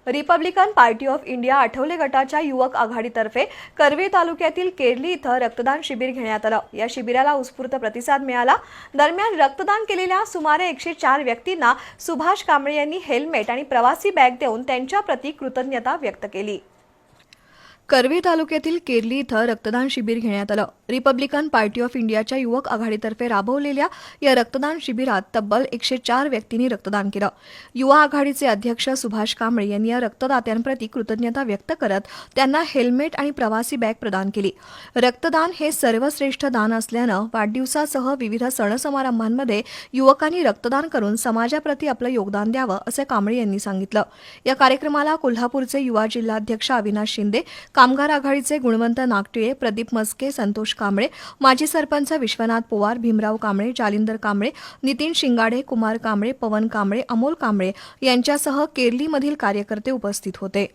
Republican party of India Athawale गटाच्या युवक आघाडीतर्फे करवीर तालुक्यातील केरली इथं रक्तदान शिबिर घेण्यात आलं। या शिबिराला उत्स्फूर्त प्रतिसाद मिळाला। दरम्यान रक्तदान केलेल्या सुमारे 104 व्यक्तींना सुभाष कांबळे यांनी हेल्मेट आणि प्रवासी बॅग देऊन त्यांच्या प्रती कृतज्ञता व्यक्त केली। करवीर तालुक्यातील केरली इथं रक्तदान शिबिर घेण्यात आलं। रिपब्लिकन पार्टी ऑफ इंडियाच्या युवक आघाडीतर्फे राबवलेल्या या रक्तदान शिबिरात तब्बल 104 व्यक्तींनी रक्तदान केलं। युवा आघाडीचे अध्यक्ष सुभाष कांबळे यांनी या रक्तदात्यांप्रती कृतज्ञता व्यक्त करत त्यांना हेल्मेट आणि प्रवासी बॅग प्रदान केली। रक्तदान हे सर्वश्रेष्ठ दान असल्यानं वाढदिवसासह विविध सण-समारंभांमध्ये युवकांनी रक्तदान करून समाजाप्रती आपलं योगदान द्यावं, असे कांबळे यांनी सांगितलं। या कार्यक्रमाला कोल्हापूरचे युवा जिल्हाध्यक्ष अविनाश शिंदे, कामगार आघाडीचे गुणवंत नागटिळे, प्रदीप मस्के, संतोष कांबळे, माजी सरपंच विश्वनाथ पवार, भीमराव कांबळे, जालिंदर कांबळे, नितीन शिंगाडे, कुमार कांबळे, पवन कांबळे, अमोल कांबळे यांच्यासह केरलीमधील कार्यकर्ते उपस्थित होते।